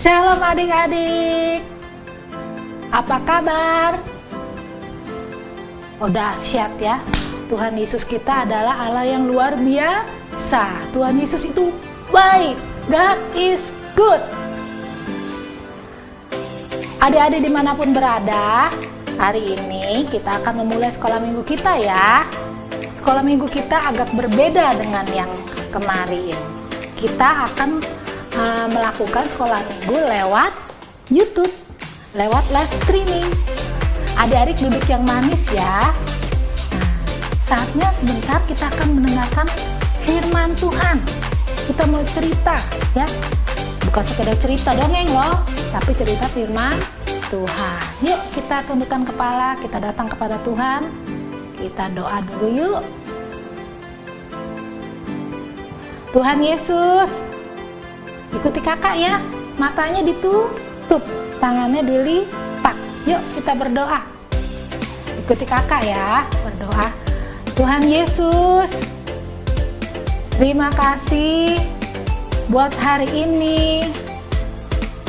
Shalom adik-adik, apa kabar? Oh dahsyat ya, Tuhan Yesus kita adalah Allah yang luar biasa. Tuhan Yesus itu baik, God is good. Adik-adik dimanapun berada, hari ini kita akan memulai sekolah minggu kita ya. Sekolah minggu kita agak berbeda dengan yang kemarin. Kita akan melakukan sekolah minggu lewat YouTube, lewat live streaming. Adik-adik duduk yang manis ya. Saatnya sebentar kita akan mendengarkan firman Tuhan. Kita mau cerita ya, bukan sekedar cerita dongeng loh, tapi cerita firman Tuhan. Yuk kita tundukkan kepala, kita datang kepada Tuhan, kita doa dulu yuk. Tuhan Yesus, ikuti kakak ya, matanya ditutup, tangannya dilipat. Yuk kita berdoa. Ikuti kakak ya, berdoa. Tuhan Yesus, terima kasih buat hari ini.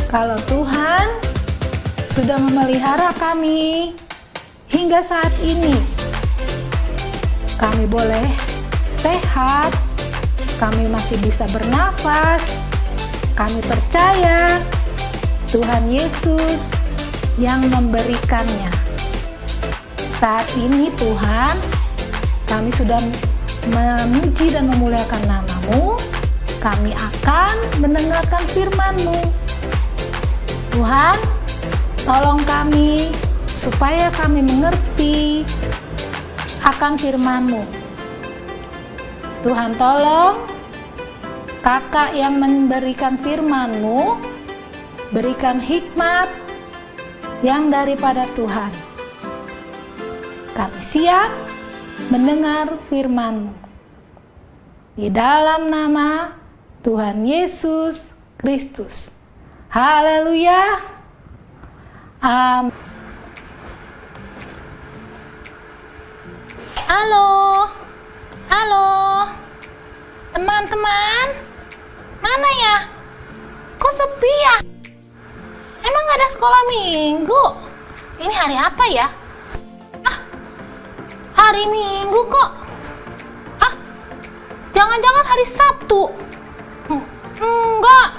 Kalau Tuhan sudah memelihara kami hingga saat ini, kami boleh sehat, kami masih bisa bernafas. Kami percaya Tuhan Yesus yang memberikannya. Saat ini Tuhan, kami sudah memuji dan memuliakan nama-Mu. Kami akan mendengarkan firman-Mu. Tuhan, tolong kami supaya kami mengerti akan firman-Mu. Tuhan tolong kakak yang memberikan firman-Mu, berikan hikmat yang daripada Tuhan. Kami siap mendengar firman-Mu. Di dalam nama Tuhan Yesus Kristus. Haleluya. Amin. Halo. Halo. Teman-teman. Mana ya? Kok sepi ya? Emang gak ada sekolah minggu? Ini hari apa ya? Hari Minggu kok? Jangan-jangan hari Sabtu? Enggak.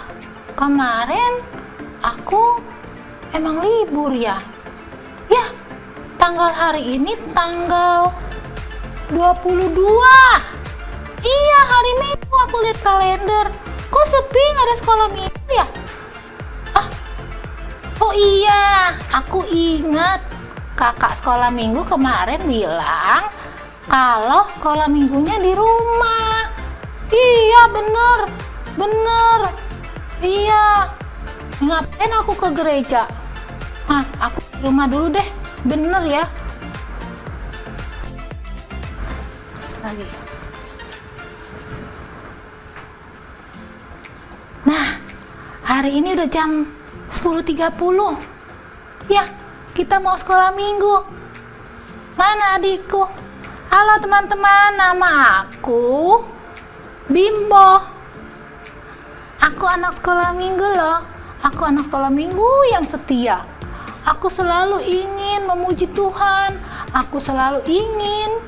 Kemarin aku emang libur ya? Ya, tanggal hari ini tanggal 22. Iya, hari Minggu aku lihat kalender. Kok sepi, nggak ada sekolah minggu ya? Oh iya, aku ingat kakak sekolah minggu kemarin bilang kalau sekolah minggunya di rumah. Iya, bener. Iya, ngapain aku ke gereja? Aku di rumah dulu deh, bener ya. Lagi. Nah, hari ini udah jam 10.30. Ya, kita mau sekolah minggu. Mana adikku? Halo teman-teman, nama aku Bimbo. Aku anak sekolah minggu loh. Aku anak sekolah minggu yang setia. Aku selalu ingin memuji Tuhan. Aku selalu ingin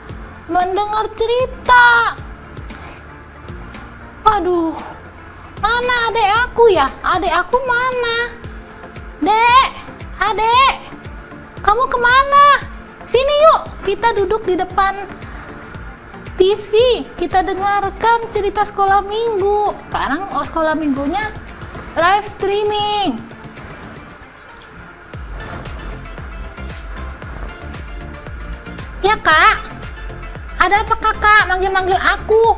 mendengar cerita. Aduh, mana adek aku ya? Adek aku mana? Dek, adek, kamu kemana? Sini yuk, kita duduk di depan TV. Kita dengarkan cerita sekolah minggu. Sekarang sekolah minggunya live streaming. Ya kak, ada apa kakak manggil-manggil aku?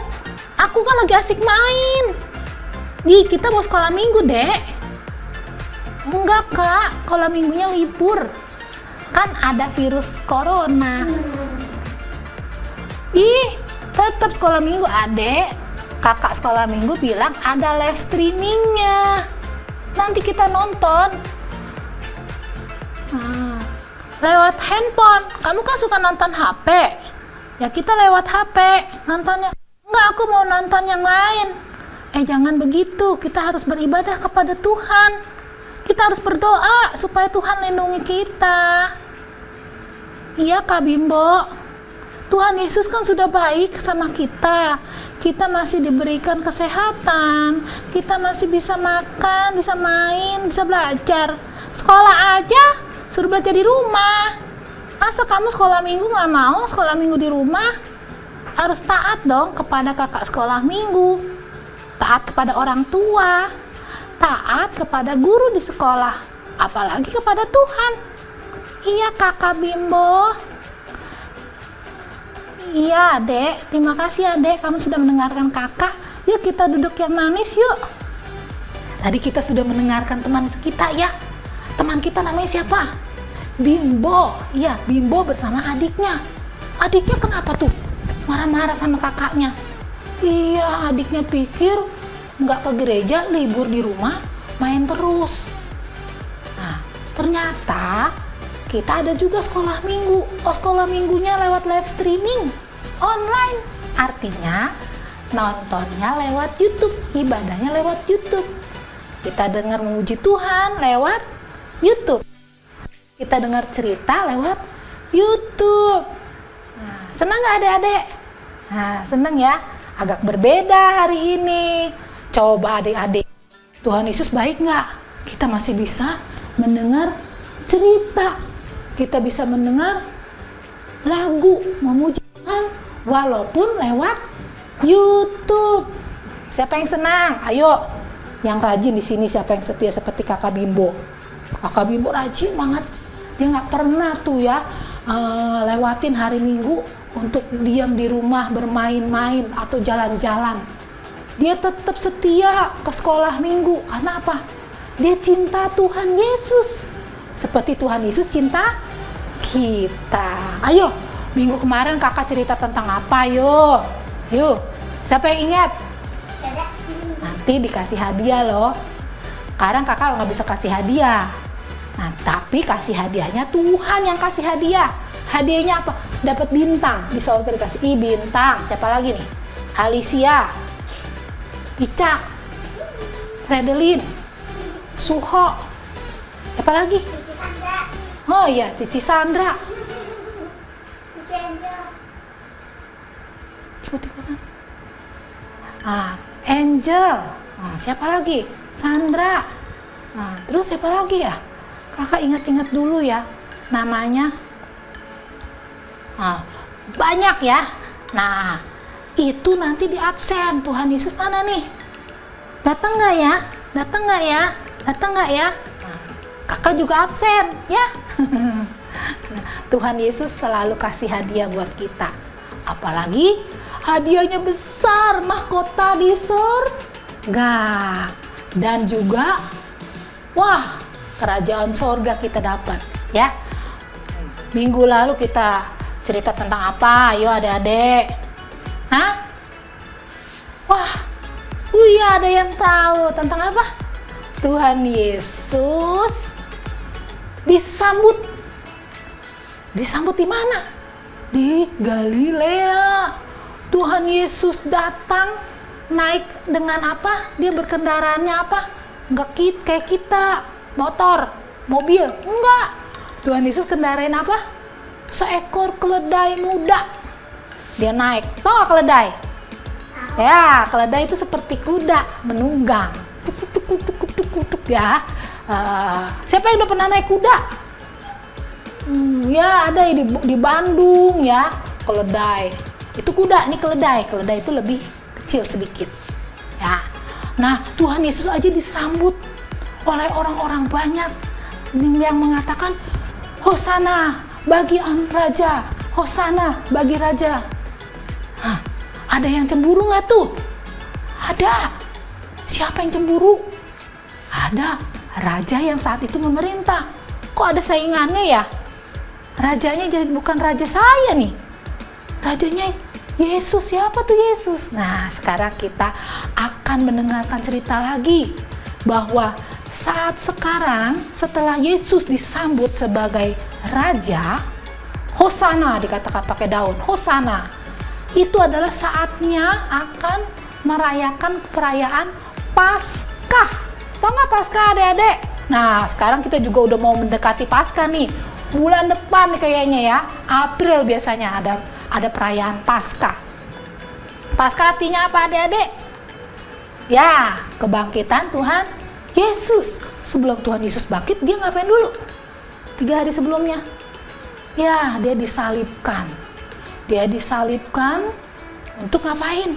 Aku kan lagi asik main. Kita mau sekolah minggu dek. Enggak kak, sekolah minggunya libur. Kan ada virus corona. Tetap sekolah minggu adek. Kakak sekolah minggu bilang ada live streamingnya. Nanti kita nonton. Lewat handphone. Kamu kan suka nonton HP. Ya kita lewat HP nontonnya. Enggak, aku mau nonton yang lain. Jangan begitu, kita harus beribadah kepada Tuhan. Kita harus berdoa supaya Tuhan lindungi kita. Iya Kak Bimbo, Tuhan Yesus kan sudah baik sama kita. Kita masih diberikan kesehatan, kita masih bisa makan, bisa main, bisa belajar. Sekolah aja suruh belajar di rumah. Masa kamu sekolah minggu nggak mau sekolah minggu di rumah? Harus taat dong kepada kakak sekolah minggu, taat kepada orang tua, taat kepada guru di sekolah, apalagi kepada Tuhan. Iya kakak Bimbo. Iya adek, terima kasih adek, kamu sudah mendengarkan kakak. Yuk kita duduk yang manis yuk. Tadi kita sudah mendengarkan teman kita ya. Teman kita namanya siapa? Bimbo. Iya, Bimbo bersama adiknya. Adiknya kenapa tuh? Marah-marah sama kakaknya. Iya, adiknya pikir nggak ke gereja, libur di rumah, main terus. Nah, ternyata kita ada juga sekolah minggu. Oh, sekolah minggunya lewat live streaming online. Artinya nontonnya lewat YouTube, ibadahnya lewat YouTube. Kita dengar memuji Tuhan lewat YouTube. Kita dengar cerita lewat YouTube. Nah, senang nggak adik-adik? Nah, senang ya. Agak berbeda hari ini. Coba adik-adik, Tuhan Yesus baik nggak? Kita masih bisa mendengar cerita. Kita bisa mendengar lagu memuji Tuhan walaupun lewat YouTube. Siapa yang senang? Ayo, yang rajin di sini siapa yang setia seperti kakak Bimbo? Kakak Bimbo rajin banget. Dia nggak pernah tuh ya lewatin hari Minggu untuk diam di rumah bermain-main atau jalan-jalan. Dia tetap setia ke sekolah minggu. Karena apa? Dia cinta Tuhan Yesus. Seperti Tuhan Yesus cinta kita. Ayo, minggu kemarin kakak cerita tentang apa? Yuk, siapa yang ingat? Nanti dikasih hadiah loh. Sekarang kakak nggak bisa kasih hadiah. Nah, tapi kasih hadiahnya Tuhan yang kasih hadiah. Hadiahnya apa? Dapat bintang. Di soal dikasih bintang. Siapa lagi nih? Alicia, Ica, Fredelin, Suho. Siapa lagi? Oh iya, Cici Sandra. Ikut-ikutan. Angel. Siapa lagi? Sandra. Terus siapa lagi ya? Kakak ingat-ingat dulu ya namanya. Banyak ya. Nah, itu nanti di absen. Tuhan Yesus mana nih? Datang nggak ya? Datang nggak ya? Datang nggak ya? Kakak juga absen ya. Nah, Tuhan Yesus selalu kasih hadiah buat kita. Apalagi hadiahnya besar, mahkota di surga. Dan juga kerajaan surga kita dapat ya. Minggu lalu kita cerita tentang apa? Ayo adik-adik. Iya, ada yang tahu tentang apa? Tuhan Yesus disambut di mana? Di Galilea. Tuhan Yesus datang naik dengan apa? Dia berkendaraannya apa? Enggak kayak kita, motor, mobil, enggak. Tuhan Yesus kendarain apa? Seekor keledai muda. Dia naik. Tahu nggak keledai? Ya, keledai itu seperti kuda menunggang. Tuk ya. Siapa yang udah pernah naik kuda? Ya ada di Bandung ya, keledai. Itu kuda, ini keledai. Keledai itu lebih kecil sedikit. Ya. Nah, Tuhan Yesus aja disambut oleh orang-orang banyak yang mengatakan Hosana bagi raja, Hosana bagi raja. Ada yang cemburu nggak tuh? Ada. Siapa yang cemburu? Ada raja yang saat itu memerintah. Kok ada saingannya ya? Rajanya jadi bukan raja saya nih. Rajanya Yesus. Siapa tuh Yesus? Nah, sekarang kita akan mendengarkan cerita lagi bahwa saat sekarang setelah Yesus disambut sebagai raja, Hosana dikatakan pakai daun, Hosana. Itu adalah saatnya akan merayakan perayaan Paskah. Tahu nggak Paskah adik-adik? Nah, sekarang kita juga udah mau mendekati Paskah nih. Bulan depan nih kayaknya ya, April biasanya ada perayaan Paskah. Paskah artinya apa adik-adik? Ya, kebangkitan Tuhan Yesus. Sebelum Tuhan Yesus bangkit, dia ngapain dulu? 3 hari sebelumnya. Ya, dia disalibkan. Dia disalibkan untuk ngapain?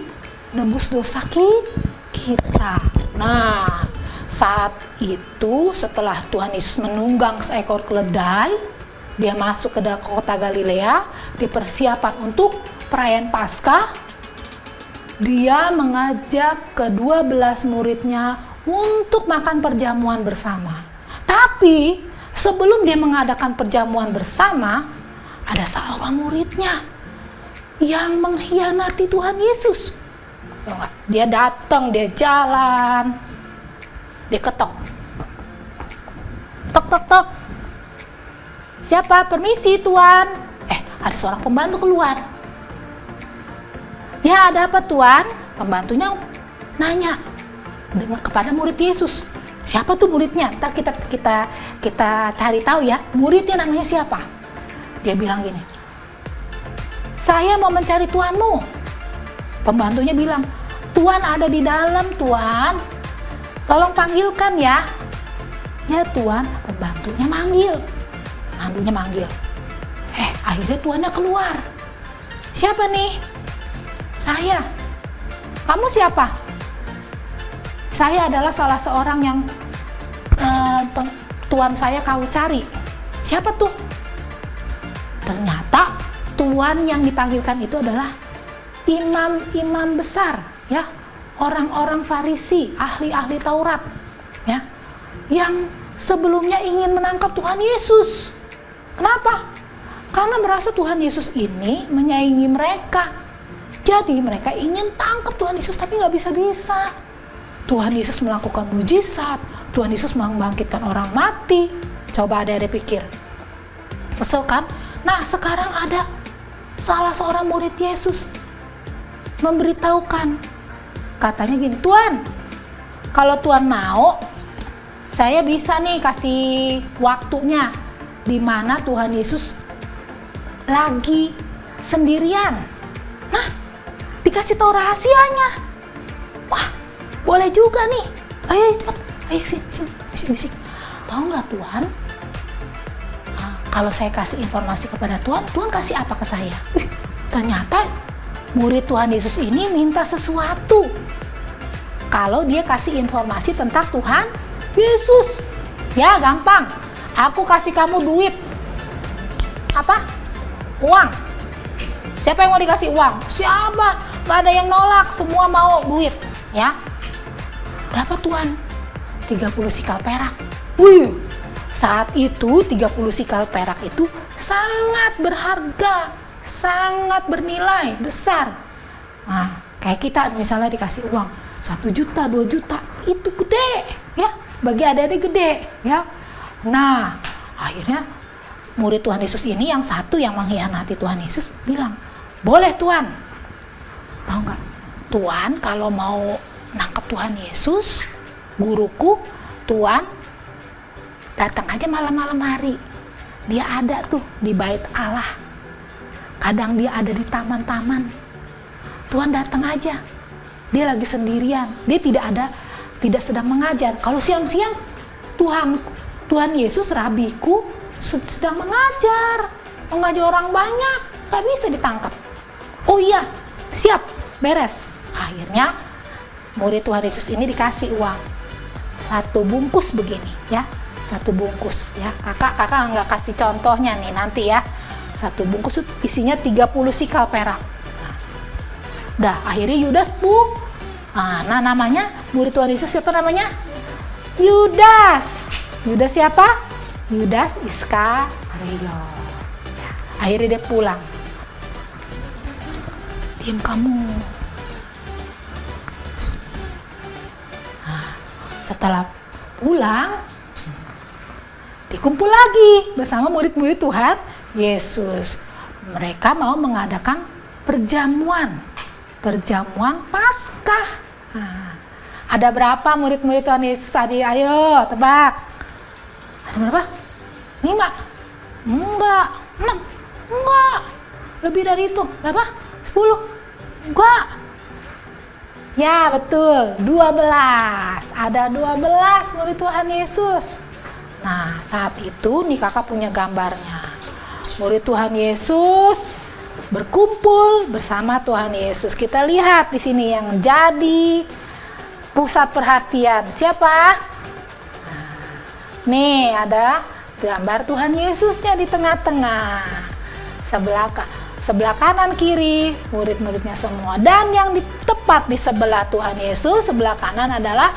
Nebus dosa kita. Nah, saat itu setelah Tuhan Yesus menunggang seekor keledai, dia masuk ke kota Galilea, dipersiapkan untuk perayaan Paskah. Dia mengajak ke-12 muridnya untuk makan perjamuan bersama. Tapi sebelum dia mengadakan perjamuan bersama, ada seorang muridnya yang mengkhianati Tuhan Yesus. Dia datang, dia jalan, dia ketok. Tok tok tok. Siapa? Permisi Tuan. Ada seorang pembantu keluar. Ya, ada apa Tuan? Pembantunya nanya kepada murid Yesus. Siapa tuh muridnya? Ntar kita cari tahu ya. Muridnya namanya siapa? Dia bilang gini, saya mau mencari Tuanmu. Pembantunya bilang, Tuan ada di dalam Tuan. Tolong panggilkan ya. Ya Tuan, pembantunya manggil. Mandunya manggil. Akhirnya tuannya keluar. Siapa nih? Saya. Kamu siapa? Saya adalah salah seorang yang tuan saya kau cari. Siapa tuh? Ternyata tuan yang dipanggilkan itu adalah imam-imam besar, ya, orang-orang Farisi, ahli-ahli Taurat, ya, yang sebelumnya ingin menangkap Tuhan Yesus. Kenapa? Karena merasa Tuhan Yesus ini menyaingi mereka. Jadi mereka ingin tangkap Tuhan Yesus tapi nggak bisa-bisa. Tuhan Yesus melakukan mujizat, Tuhan Yesus membangkitkan orang mati. Coba ada pikir, kesel kan? Nah, sekarang ada salah seorang murid Yesus memberitahukan, katanya gini, Tuan, kalau Tuan mau, saya bisa nih kasih waktunya di mana Tuhan Yesus lagi sendirian. Nah, dikasih tahu rahasianya. Wah, boleh juga nih. Ayo cepat, ayo sini, bisik-bisik. Tahu nggak Tuhan? Kalau saya kasih informasi kepada Tuhan, Tuhan kasih apa ke saya? Ternyata murid Tuhan Yesus ini minta sesuatu. Kalau dia kasih informasi tentang Tuhan Yesus, ya gampang. Aku kasih kamu duit. Apa? Uang. Siapa yang mau dikasih uang? Siapa? Gak ada yang nolak, semua mau duit. Ya. Berapa Tuhan? 30 sikal perak. Wih. Saat itu 30 sikal perak itu sangat berharga, sangat bernilai, besar. Nah, kayak kita misalnya dikasih uang 1 juta, 2 juta, itu gede, ya. Bagi adik-adik gede, ya. Nah, akhirnya murid Tuhan Yesus ini yang satu yang mengkhianati Tuhan Yesus bilang, boleh Tuan. Tahu nggak? Tuan kalau mau nangkap Tuhan Yesus, guruku, Tuan datang aja malam-malam hari. Dia ada tuh di bait Allah. Kadang dia ada di taman-taman. Tuhan datang aja. Dia lagi sendirian. Dia tidak sedang mengajar. Kalau siang-siang Tuhan Yesus rabiku sedang mengajar orang banyak. Gak bisa ditangkap. Oh iya, siap, beres. Akhirnya murid Tuhan Yesus ini dikasih uang 1 bungkus begini, ya. 1 bungkus, ya. Kakak nggak kasih contohnya nih nanti ya. 1 bungkus itu isinya 30 sikal perak. Udah, akhirnya Yudas nah namanya murid Tuhan Yesus siapa namanya? Yudas. Yudas siapa? Yudas Iskariot. Ya, akhirnya dia pulang. Diam kamu. Nah, setelah pulang, dikumpul lagi bersama murid-murid Tuhan Yesus. Mereka mau mengadakan perjamuan Paskah. Nah, ada berapa murid-murid Tuhan Yesus tadi? Ayo tebak. Ada berapa? 5? Enggak. 6? Enggak. Lebih dari itu. Berapa? 10? Enggak. Ya betul, 12. Ada 12 murid Tuhan Yesus. Nah, saat itu nih kakak punya gambarnya. Murid Tuhan Yesus berkumpul bersama Tuhan Yesus. Kita lihat di sini yang jadi pusat perhatian. Siapa? Nih ada gambar Tuhan Yesusnya di tengah-tengah. Sebelah kanan kiri murid-muridnya semua. Dan yang tepat di sebelah Tuhan Yesus, sebelah kanan adalah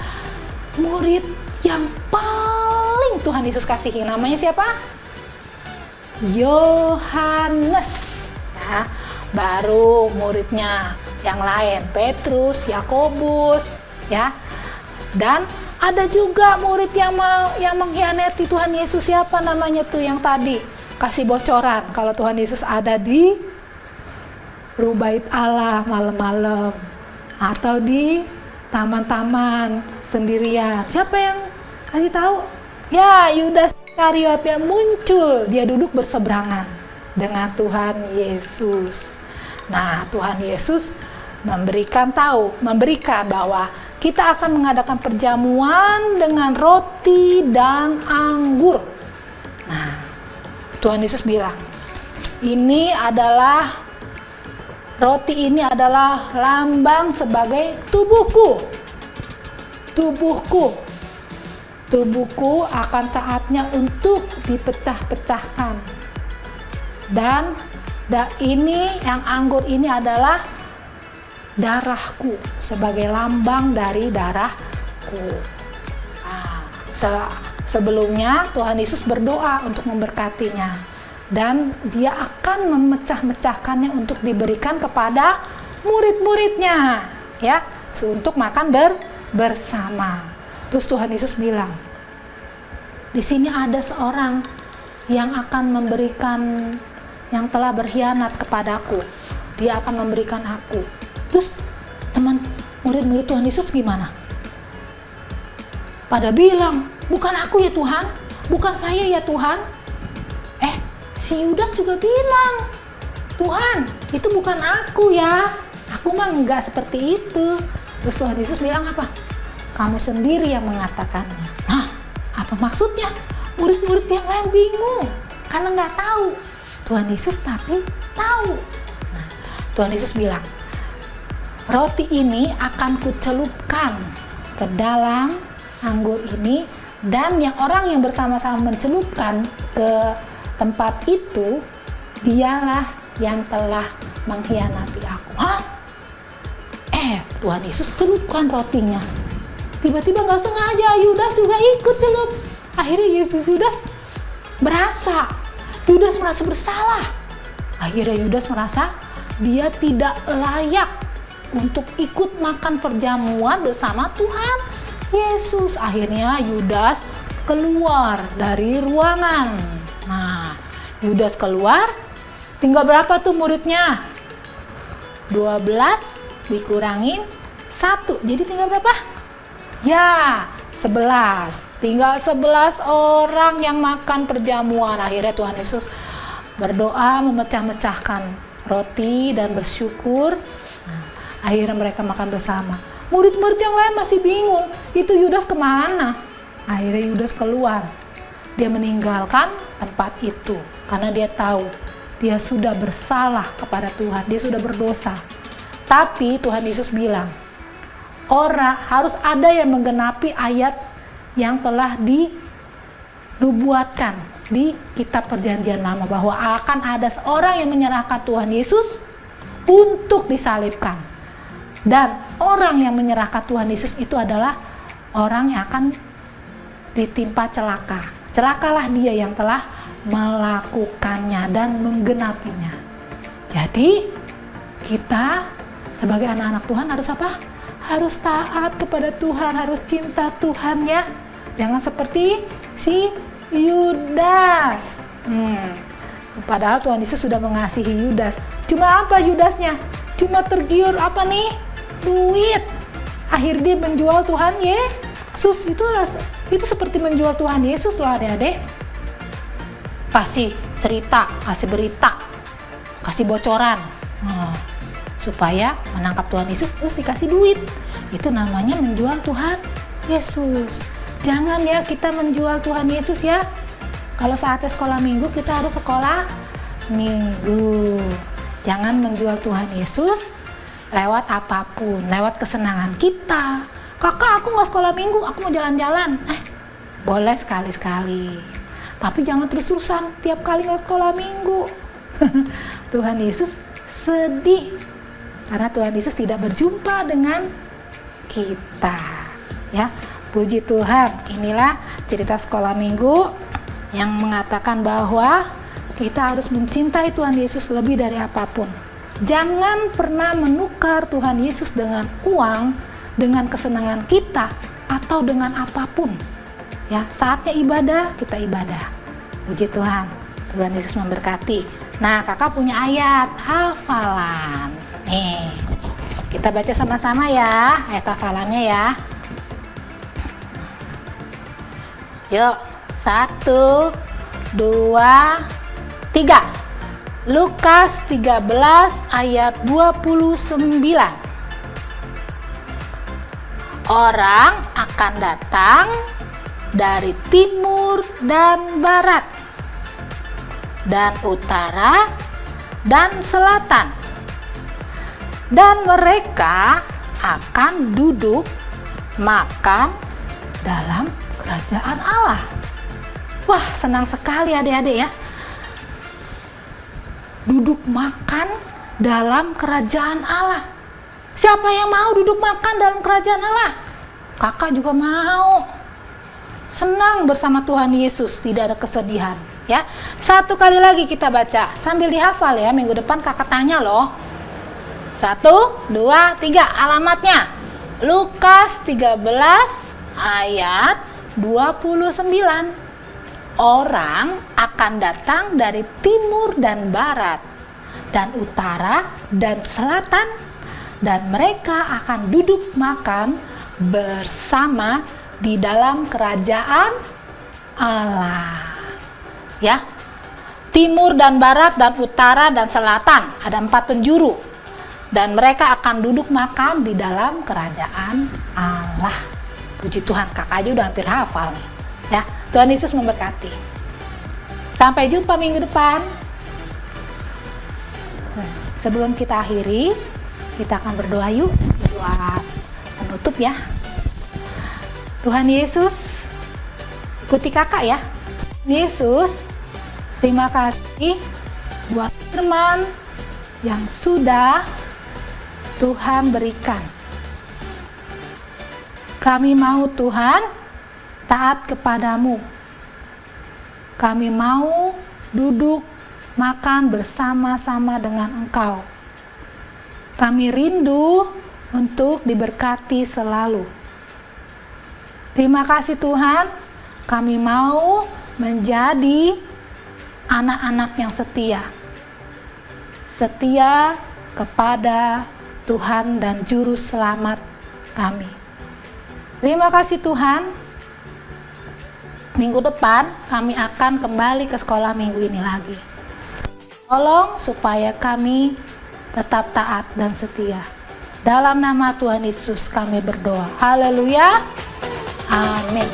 murid yang paling Tuhan Yesus kasihi. Namanya siapa? Yohanes. Ya, baru muridnya yang lain, Petrus, Yakobus, ya. Dan ada juga murid yang mengkhianati Tuhan Yesus. Siapa namanya tuh yang tadi kasih bocoran kalau Tuhan Yesus ada di Rubait Allah malam-malam atau di taman-taman sendirian. Siapa yang kasih tahu? Ya, Yudas Iskariot yang muncul. Dia duduk berseberangan dengan Tuhan Yesus. Nah, Tuhan Yesus memberikan bahwa kita akan mengadakan perjamuan dengan roti dan anggur. Nah, Tuhan Yesus bilang, roti ini adalah lambang sebagai tubuhku. Tubuhku akan saatnya untuk dipecah-pecahkan. Dan yang anggur ini adalah darahku sebagai lambang dari darahku. Nah, sebelumnya Tuhan Yesus berdoa untuk memberkatinya. Dan dia akan memecah-mecahkannya untuk diberikan kepada murid-muridnya, ya, untuk makan bersama. Terus Tuhan Yesus bilang, di sini ada seorang yang akan memberikan, yang telah berkhianat kepadaku. Dia akan memberikan aku. Terus murid-murid Tuhan Yesus gimana? Pada bilang, bukan aku ya Tuhan, bukan saya ya Tuhan. Si Yudas juga bilang, Tuhan, itu bukan aku ya. Aku mah enggak seperti itu. Terus Tuhan Yesus bilang apa? Kamu sendiri yang mengatakannya. Nah, apa maksudnya? Murid-murid yang lain bingung karena nggak tahu. Tuhan Yesus tapi tahu. Nah, Tuhan Yesus bilang, roti ini akan kucelupkan ke dalam anggur ini, dan orang yang bersama-sama mencelupkan ke tempat itu, dialah yang telah mengkhianati aku. Hah? Tuhan Yesus celupkan rotinya. Tiba-tiba nggak sengaja Yudas juga ikut celup. Akhirnya Yudas merasa bersalah. Akhirnya Yudas merasa dia tidak layak untuk ikut makan perjamuan bersama Tuhan Yesus. Akhirnya Yudas keluar dari ruangan. Nah, Yudas keluar, tinggal berapa tuh muridnya? 12 dikurangin 1, jadi tinggal berapa? Ya, 11. Tinggal 11 orang yang makan perjamuan. Akhirnya Tuhan Yesus berdoa memecah-mecahkan roti dan bersyukur. Nah, akhirnya mereka makan bersama. Murid-murid yang lain masih bingung, itu Yudas kemana? Akhirnya Yudas keluar. Dia meninggalkan tempat itu karena dia tahu dia sudah bersalah kepada Tuhan, dia sudah berdosa. Tapi Tuhan Yesus bilang, harus ada yang menggenapi ayat yang telah dinubuatkan di kitab perjanjian lama, bahwa akan ada seorang yang menyerahkan Tuhan Yesus untuk disalibkan. Dan orang yang menyerahkan Tuhan Yesus itu adalah orang yang akan ditimpa celaka. Celakalah dia yang telah melakukannya dan menggenapinya. Jadi kita sebagai anak-anak Tuhan harus apa? Harus taat kepada Tuhan, harus cinta Tuhan ya. Jangan seperti si Yudas. Padahal Tuhan Yesus sudah mengasihi Yudas. Cuma apa Yudasnya? Cuma tergiur apa nih? Duit. Akhirnya dia menjual Tuhan Yesus. Itulah Itu seperti menjual Tuhan Yesus loh adik-adik. Kasih cerita, kasih berita, kasih bocoran, supaya menangkap Tuhan Yesus terus dikasih duit. Itu namanya menjual Tuhan Yesus. Jangan ya kita menjual Tuhan Yesus ya. Kalau saatnya sekolah minggu, kita harus sekolah minggu. Jangan menjual Tuhan Yesus lewat apapun, lewat kesenangan kita. Kakak, aku nggak sekolah minggu, aku mau jalan-jalan. Boleh sekali-sekali, tapi jangan terus-terusan tiap kali nggak sekolah minggu. Tuhan Yesus sedih karena Tuhan Yesus tidak berjumpa dengan kita. Ya, puji Tuhan. Inilah cerita sekolah minggu yang mengatakan bahwa kita harus mencintai Tuhan Yesus lebih dari apapun. Jangan pernah menukar Tuhan Yesus dengan uang, dengan kesenangan kita, atau dengan apapun. Ya, saatnya ibadah, kita ibadah. Puji Tuhan. Tuhan Yesus memberkati. Nah, kakak punya ayat hafalan. Nih, kita baca sama-sama ya ayat hafalannya ya. Yuk, 1, 2, 3. Lukas 13 ayat 29. Orang akan datang dari timur dan barat, dan utara dan selatan, dan mereka akan duduk makan dalam kerajaan Allah. Wah, senang sekali adik-adik ya. Duduk makan dalam kerajaan Allah. Siapa yang mau duduk makan dalam kerajaan Allah? Kakak juga mau. Senang bersama Tuhan Yesus, tidak ada kesedihan ya. Satu kali lagi kita baca sambil dihafal ya. Minggu depan kakak tanya loh. 1, 2, 3. Alamatnya Lukas 13 ayat 29. Orang akan datang dari timur dan barat, dan utara dan selatan, dan mereka akan duduk makan bersama di dalam kerajaan Allah. Ya, timur dan barat dan utara dan selatan, ada 4 penjuru, dan mereka akan duduk makan di dalam kerajaan Allah. Puji Tuhan, kakak aja udah hampir hafal nih. Ya, Tuhan Yesus memberkati. Sampai jumpa minggu depan. Sebelum kita akhiri, kita akan berdoa yuk. Doa penutup ya. Tuhan Yesus, ikuti kakak ya. Yesus, terima kasih buat firman yang sudah Tuhan berikan. Kami mau Tuhan taat kepadamu. Kami mau duduk makan bersama-sama dengan Engkau. Kami rindu untuk diberkati selalu. Terima kasih Tuhan, kami mau menjadi anak-anak yang setia. Setia kepada Tuhan dan Juru Selamat kami. Terima kasih Tuhan. Minggu depan kami akan kembali ke sekolah minggu ini lagi. Tolong supaya kami tetap taat dan setia. Dalam nama Tuhan Yesus kami berdoa. Haleluya. Amin.